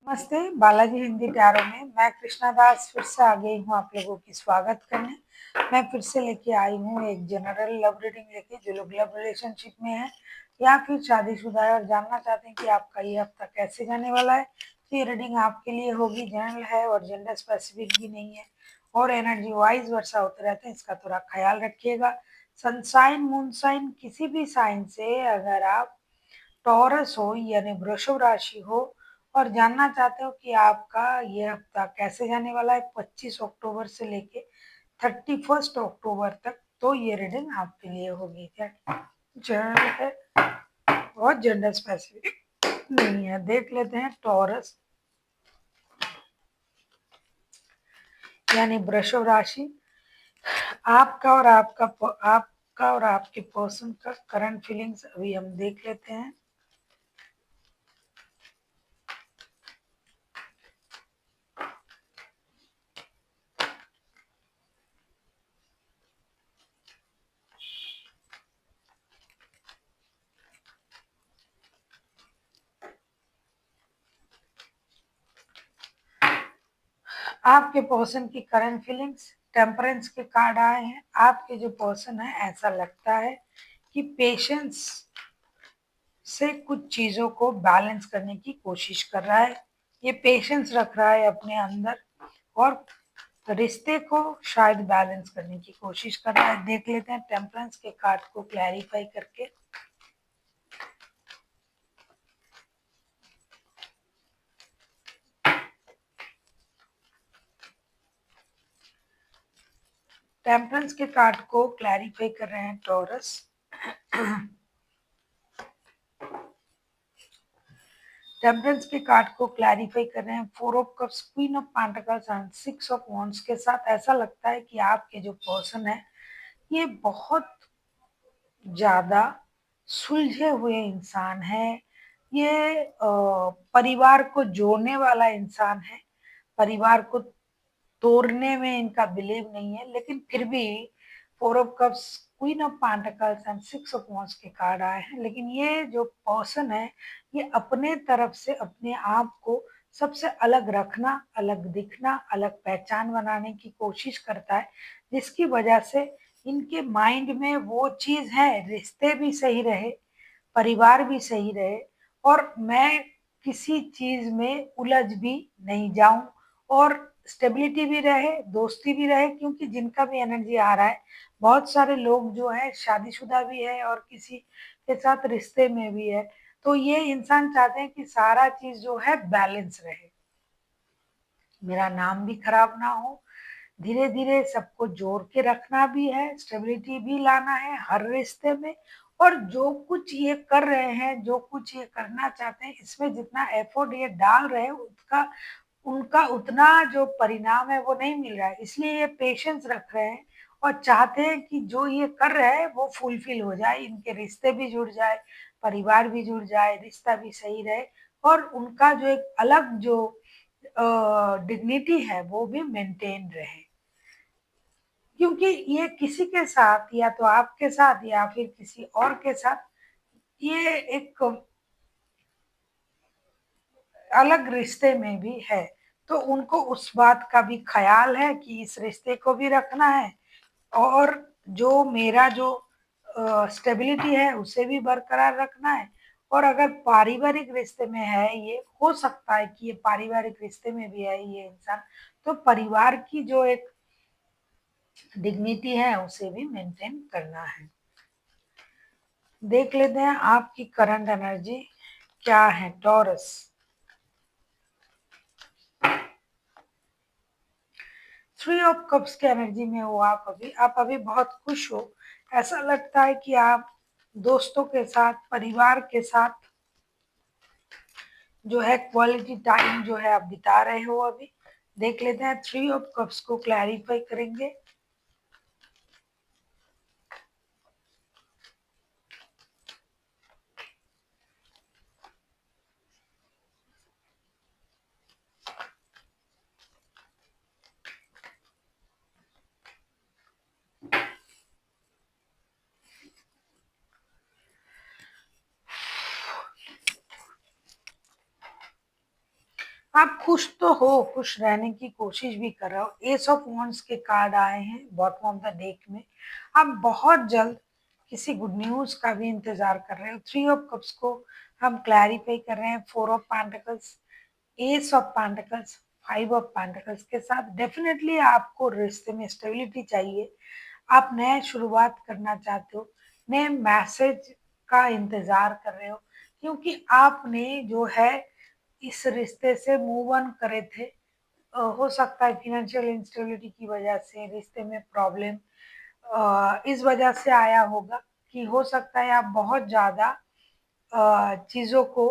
नमस्ते, बालाजी हिंदी टैरो में मैं कृष्णा दास फिर से आ गई हूँ आप लोगों की स्वागत करने। मैं फिर से लेके आई हूँ एक जनरल लव रीडिंग लेके, जो लोग लव रिलेशनशिप में है या फिर शादीशुदा है और जानना चाहते हैं कि आपका ये हफ्ता कैसे जाने वाला है। तो ये रीडिंग आपके लिए होगी, जनरल है और जेंडर स्पेसिफिक भी नहीं है और एनर्जी वाइज वर्षा होते रहते हैं, इसका थोड़ा ख्याल रखिएगा। सनसाइन मूनसाइन किसी भी साइन से अगर आप टॉरस हो यानी वृषभ राशि हो और जानना चाहते हो कि आपका ये हफ्ता कैसे जाने वाला है 25 अक्टूबर से लेके 31 अक्टूबर तक, तो ये रीडिंग आपके लिए होगी। जनरल है और जेंडर स्पेसिफिक नहीं है। देख लेते हैं टॉरस यानी वृषभ राशि, आपका और आपके पर्सन का करंट फीलिंग्स अभी हम देख लेते हैं। आपके पर्सन की करंट फीलिंग्स, टेम्परेंस के कार्ड आए हैं। आपके जो पर्सन है ऐसा लगता है कि पेशेंस से कुछ चीजों को बैलेंस करने की कोशिश कर रहा है। ये पेशेंस रख रहा है अपने अंदर और रिश्ते को शायद बैलेंस करने की कोशिश कर रहा है। देख लेते हैं टेम्परेंस के कार्ड को क्लैरिफाई करके। टेम्परेंस के कार्ड को क्लैरिफाई कर रहे हैं टॉरस। टेम्परेंस के कार्ड को क्लैरिफाई कर रहे हैं four of cups, queen of pentacles and six of wands के साथ। ऐसा लगता है कि आपके जो पर्सन है ये बहुत ज्यादा सुलझे हुए इंसान है। ये परिवार को जोड़ने वाला इंसान है, परिवार को तोड़ने में इनका बिलीव नहीं है, लेकिन फिर भी four of cups, queen of pentacles and six of wands के कार्ड आए हैं। लेकिन ये जो पर्सन है ये अपने तरफ से अपने आप को सबसे अलग रखना, अलग दिखना, अलग पहचान बनाने की कोशिश करता है, जिसकी वजह से इनके माइंड में वो चीज है, रिश्ते भी सही रहे, परिवार भी सही रहे और मैं किसी चीज में उलझ भी नहीं जाऊं और स्टेबिलिटी भी रहे, दोस्ती भी रहे। क्योंकि जिनका भी एनर्जी आ रहा है, बहुत सारे लोग जो है शादीशुदा भी है और किसी के साथ रिश्ते में भी है, तो ये इंसान चाहते हैं कि सारा चीज जो है बैलेंस रहे, मेरा नाम भी खराब ना हो। धीरे धीरे सबको जोड़ के रखना भी है, स्टेबिलिटी भी लाना है हर रिश्ते में। और जो कुछ ये कर रहे हैं, जो कुछ ये करना चाहते हैं, इसमें जितना एफर्ट ये डाल रहे हैं उसका उनका उतना जो परिणाम है वो नहीं मिल रहा है, इसलिए ये पेशेंस रख रहे हैं और चाहते हैं कि जो ये कर रहे हैं वो फुलफिल हो जाए, इनके रिश्ते भी जुड़ जाए, परिवार भी जुड़ जाए, रिश्ता भी सही रहे और उनका जो एक अलग जो डिग्निटी है वो भी मेंटेन रहे। क्योंकि ये किसी के साथ, या तो आपके साथ या फिर किसी और के साथ, ये एक अलग रिश्ते में भी है, तो उनको उस बात का भी ख्याल है कि इस रिश्ते को भी रखना है और जो मेरा जो स्टेबिलिटी है उसे भी बरकरार रखना है। और अगर पारिवारिक रिश्ते में है, ये हो सकता है कि ये पारिवारिक रिश्ते में भी है ये इंसान, तो परिवार की जो एक डिग्निटी है उसे भी मेंटेन करना है। देख लेते हैं आपकी करंट एनर्जी क्या है टॉरस। थ्री ऑफ कप्स के एनर्जी में हो आप अभी बहुत खुश हो। ऐसा लगता है कि आप दोस्तों के साथ, परिवार के साथ जो है क्वालिटी टाइम जो है आप बिता रहे हो अभी। देख लेते हैं थ्री ऑफ कप्स को क्लैरिफाई करेंगे। आप खुश तो हो, खुश रहने की कोशिश भी कर रहे हो। एस ऑफ वॉन्ड्स के कार्ड आए हैं बॉटम ऑफ द डेक में। आप बहुत जल्द किसी गुड न्यूज का भी इंतजार कर रहे हो। थ्री ऑफ कप्स को हम क्लैरिफाई कर रहे हैं four of pentacles, S of pentacles, five of pentacles के साथ। डेफिनेटली आपको रिश्ते में स्टेबिलिटी चाहिए। आप नए शुरुआत करना चाहते हो, नए मैसेज का इंतजार कर रहे हो, क्योंकि आपने जो है इस रिश्ते से मूव ऑन करे थे। हो सकता है फाइनेंशियल इंस्टेबिलिटी की वजह से रिश्ते में प्रॉब्लम इस वजह से आया होगा कि हो सकता है आप बहुत ज़्यादा चीज़ों को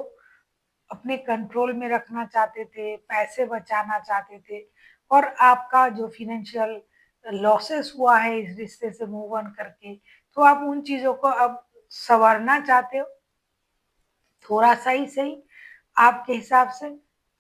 अपने कंट्रोल में रखना चाहते थे, पैसे बचाना चाहते थे, और आपका जो फाइनेंशियल लॉसेस हुआ है इस रिश्ते से मूव ऑन करके, तो आप उन चीज़ों को अब संवारना चाहते हो। थोड़ा सा ही सही आपके हिसाब से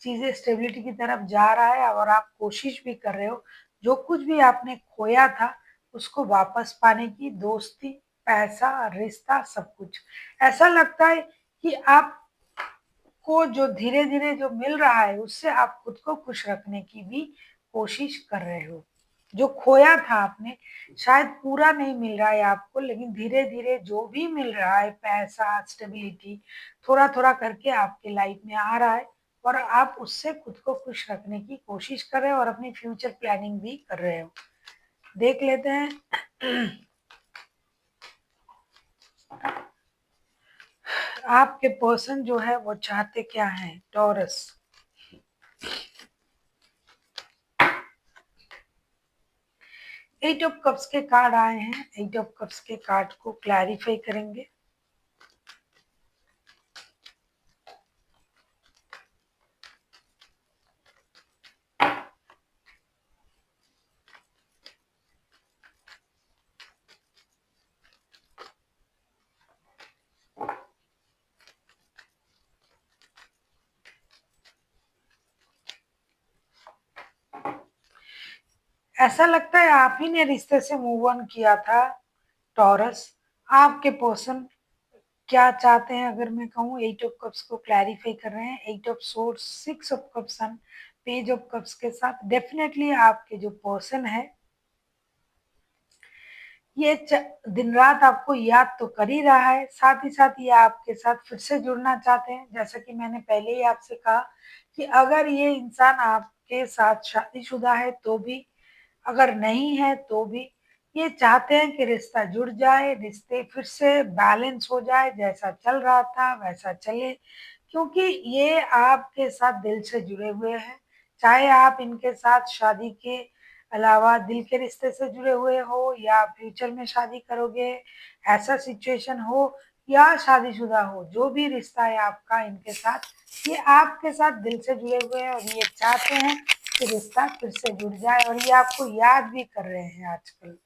चीजें स्टेबिलिटी की तरफ जा रहा है, और आप कोशिश भी कर रहे हो जो कुछ भी आपने खोया था उसको वापस पाने की। दोस्ती, पैसा, रिश्ता, सब कुछ। ऐसा लगता है कि आपको जो धीरे धीरे जो मिल रहा है उससे आप खुद को खुश रखने की भी कोशिश कर रहे हो। जो खोया था आपने, शायद पूरा नहीं मिल रहा है आपको, लेकिन धीरे धीरे जो भी मिल रहा है, पैसा, स्टेबिलिटी, थोड़ा थोड़ा करके आपके लाइफ में आ रहा है, और आप उससे खुद को खुश रखने की कोशिश कर रहे हो और अपनी फ्यूचर प्लानिंग भी कर रहे हो। देख लेते हैं आपके पर्सन जो है वो चाहते क्या है। टॉरस, एट ऑफ कप्स के कार्ड आए हैं। एट ऑफ कप्स के कार्ड को क्लैरिफाई करेंगे। ऐसा लगता है आप ही ने रिश्ते से मूव ऑन किया था टॉरस। आपके पर्सन क्या चाहते हैं अगर मैं कहूँ, एट ऑफ कप्स को क्लैरिफाई कर रहे हैं। Eight of swords, six of cups, page of cups के साथ। डेफिनेटली आपके जो पर्सन है ये दिन रात आपको याद तो कर ही रहा है, साथ ही साथ ये आपके साथ फिर से जुड़ना चाहते हैं। जैसा कि मैंने पहले ही आपसे कहा कि अगर ये इंसान आपके साथ शादीशुदा है तो भी, अगर नहीं है तो भी, ये चाहते हैं कि रिश्ता जुड़ जाए, रिश्ते फिर से बैलेंस हो जाए, जैसा चल रहा था वैसा चले, क्योंकि ये आपके साथ दिल से जुड़े हुए हैं। चाहे आप इनके साथ शादी के अलावा दिल के रिश्ते से जुड़े हुए हो, या फ्यूचर में शादी करोगे ऐसा सिचुएशन हो, या शादीशुदा हो, जो भी रिश्ता है आपका इनके साथ, ये आपके साथ दिल से जुड़े हुए हैं, और ये चाहते हैं कि रिश्ता फिर से जुड़ जाए, और ये आपको याद भी कर रहे हैं आजकल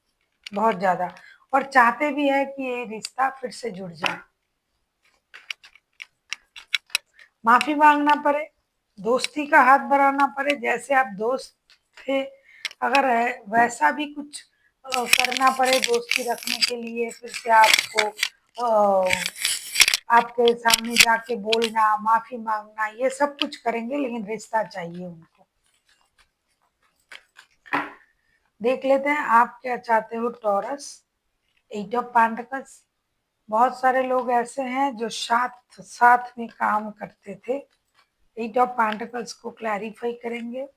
बहुत ज्यादा, और चाहते भी है कि ये रिश्ता फिर से जुड़ जाए। माफी मांगना पड़े, दोस्ती का हाथ बढ़ाना पड़े, जैसे आप दोस्त थे, अगर वैसा भी कुछ करना पड़े दोस्ती रखने के लिए, फिर से आपको आपके सामने जाके बोलना, माफी मांगना, ये सब कुछ करेंगे, लेकिन रिश्ता चाहिए उनको। देख लेते हैं आप क्या चाहते हो टॉरस। एट ऑफ पेंटिकल्स, बहुत सारे लोग ऐसे हैं जो साथ साथ में काम करते थे। एट ऑफ पेंटिकल्स को क्लैरिफाई करेंगे।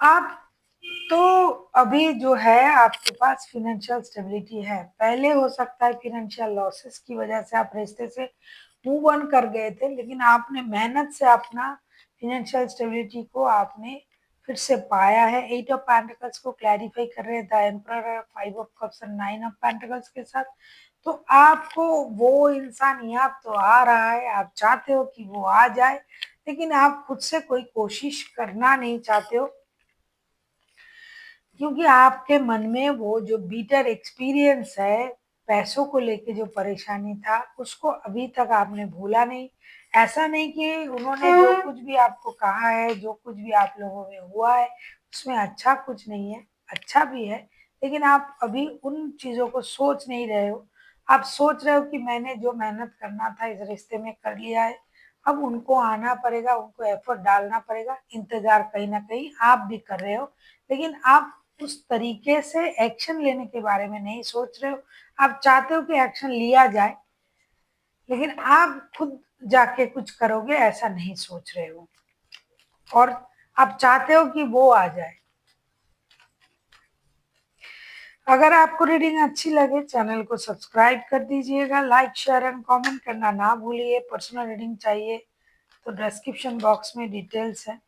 आप तो अभी जो है आपके पास फिनेंशियल स्टेबिलिटी है। पहले हो सकता है फिनेंशियल लॉसेस की वजह से आप रिश्ते से मूव ऑन कर गए थे, लेकिन आपने मेहनत से अपना फिनेंशियल स्टेबिलिटी को आपने फिर से पाया है। एट ऑफ पेंटिकल्स को क्लैरिफाई कर रहे हैं the emperor, five of cups और नाइन ऑफ पेंटिकल्स के साथ। तो आपको वो इंसान याद तो आ रहा है, आप चाहते हो कि वो आ जाए, लेकिन आप खुद से कोई कोशिश करना नहीं चाहते हो, क्योंकि आपके मन में वो जो बीटर एक्सपीरियंस है, पैसों को लेके जो परेशानी था, उसको अभी तक आपने भूला नहीं। ऐसा नहीं कि उन्होंने जो कुछ भी आपको कहा है, जो कुछ भी आप लोगों में हुआ है, उसमें अच्छा कुछ नहीं है, अच्छा भी है, लेकिन आप अभी उन चीज़ों को सोच नहीं रहे हो। आप सोच रहे हो कि मैंने जो मेहनत करना था इस रिश्ते में कर लिया है, अब उनको आना पड़ेगा, उनको एफर्ट डालना पड़ेगा, इंतज़ार कहीं न कहीं आप भी कर रहे हो, लेकिन आप उस तरीके से एक्शन लेने के बारे में नहीं सोच रहे हो। आप चाहते हो कि एक्शन लिया जाए, लेकिन आप खुद जाके कुछ करोगे ऐसा नहीं सोच रहे हो, और आप चाहते हो कि वो आ जाए। अगर आपको रीडिंग अच्छी लगे चैनल को सब्सक्राइब कर दीजिएगा, लाइक शेयर एंड कमेंट करना ना भूलिए। पर्सनल रीडिंग चाहिए तो डिस्क्रिप्शन बॉक्स में डिटेल्स है।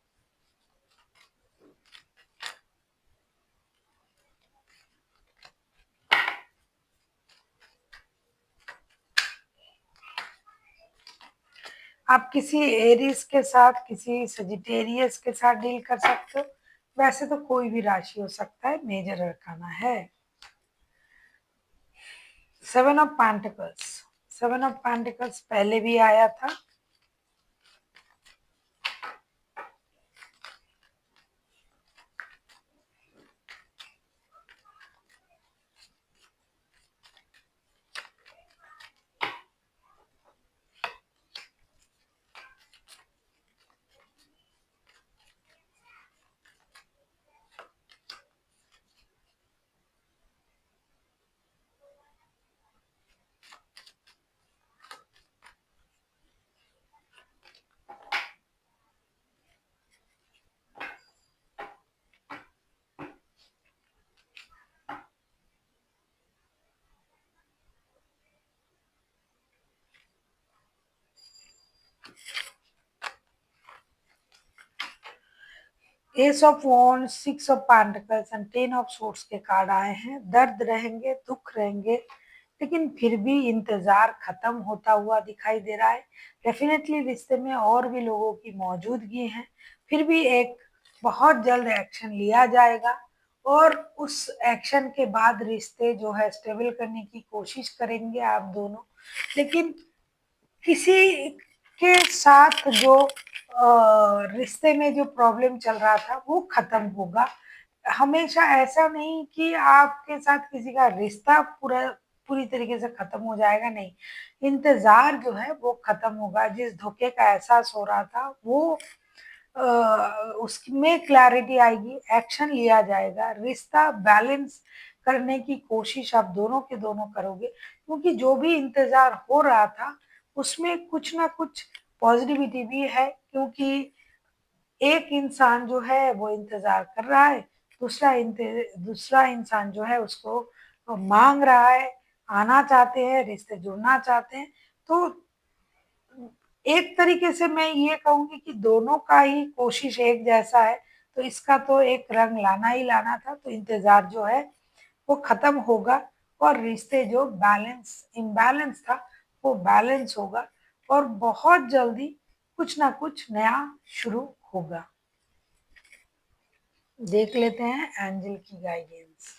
आप किसी एरीज के साथ, किसी सजिटेरियस के साथ डील कर सकते हो। वैसे तो कोई भी राशि हो सकता है, मेजर अरकाना है। 7 ऑफ पेंटिकल्स। 7 ऑफ पेंटिकल्स पहले भी आया था। S of wands, 6 of pentacles and 10 of swords के कार्ड आए हैं। दर्द रहेंगे, दुख रहेंगे, लेकिन फिर भी इंतजार खत्म होता हुआ दिखाई दे रहा है। डेफिनेटली रिश्ते में और भी लोगों की मौजूदगी है, फिर भी एक बहुत जल्द एक्शन लिया जाएगा, और उस एक्शन के बाद रिश्ते जो है स्टेबल करने की कोशिश करेंगे आप दोनों। लेकिन किसी के साथ जो रिश्ते में जो प्रॉब्लम चल रहा था वो खत्म होगा। हमेशा ऐसा नहीं कि आपके साथ किसी का रिश्ता पूरी तरीके से खत्म हो जाएगा, नहीं। इंतजार जो है वो खत्म होगा। जिस धोखे का एहसास हो रहा था वो अ, उसमें क्लैरिटी आएगी, एक्शन लिया जाएगा, रिश्ता बैलेंस करने की कोशिश आप दोनों के दोनों करोगे, क्योंकि जो भी इंतजार हो रहा था उसमें कुछ ना कुछ पॉजिटिविटी भी है, क्योंकि एक इंसान जो है वो इंतजार कर रहा है, दूसरा इंसान जो है उसको मांग रहा है, आना चाहते हैं, रिश्ते जुड़ना चाहते हैं। तो एक तरीके से मैं ये कहूंगी कि दोनों का ही कोशिश एक जैसा है, तो इसका तो एक रंग लाना ही लाना था। तो इंतजार जो है वो खत्म होगा, और रिश्ते जो इम्बैलेंस था वो बैलेंस होगा, और बहुत जल्दी कुछ ना कुछ नया शुरू होगा। देख लेते हैं एंजल की गाइडेंस।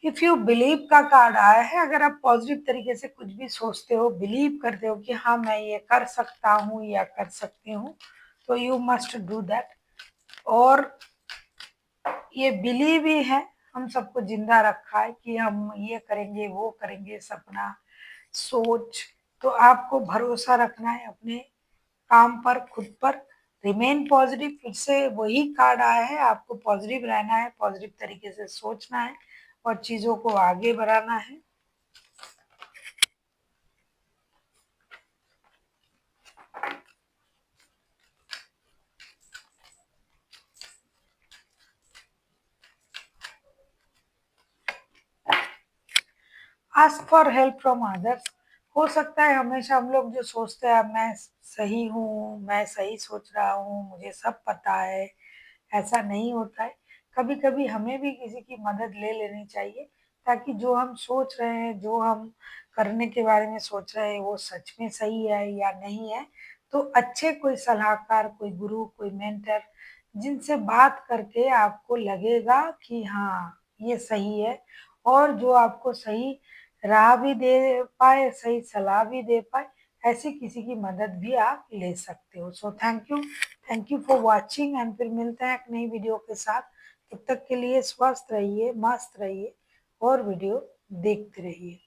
इफ यू बिलीव का कार्ड आया है। अगर आप पॉजिटिव तरीके से कुछ भी सोचते हो, बिलीव करते हो कि हाँ मैं ये कर सकता हूँ या कर सकती हूँ, तो यू मस्ट डू दैट। और ये बिलीव ही है, हम सबको जिंदा रखा है कि हम ये करेंगे वो करेंगे, सपना सोच। तो आपको भरोसा रखना है अपने काम पर, खुद पर। रिमेन पॉजिटिव, फिर से वही कार्ड आया है। आपको पॉजिटिव रहना है, पॉजिटिव तरीके से सोचना है, और चीजों को आगे बढ़ाना है। Ask for help from others. हो सकता है हमेशा हम लोग जो सोचते हैं मैं सही हूँ, मैं सही सोच रहा हूँ, मुझे सब पता है, ऐसा नहीं होता है। कभी कभी हमें भी किसी की मदद ले लेनी चाहिए, ताकि जो हम सोच रहे हैं, जो हम करने के बारे में सोच रहे हैं वो सच में सही है या नहीं है, तो अच्छे कोई सलाहकार, कोई गुरु, कोई मेंटर, जिनसे बात करके आपको लगेगा कि हाँ ये सही है, और जो आपको सही राह भी दे पाए, सही सलाह भी दे पाए, ऐसे किसी की मदद भी आप ले सकते हो। So thank you for watching, and फिर मिलते हैं एक नई वीडियो के साथ। तब तक के लिए स्वस्थ रहिए, मस्त रहिए और वीडियो देखते रहिए।